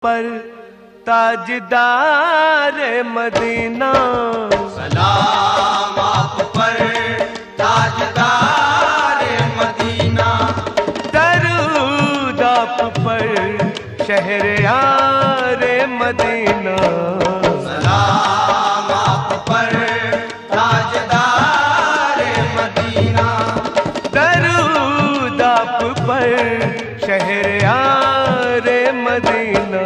पर ताजदार मदीना, सलाम आप पर ताजदार मदीना। दरूद आप पर शहरयार मदीना, सलाम आप पर ताजदार मदीना। दरूद आप पर शहरयार मदीना।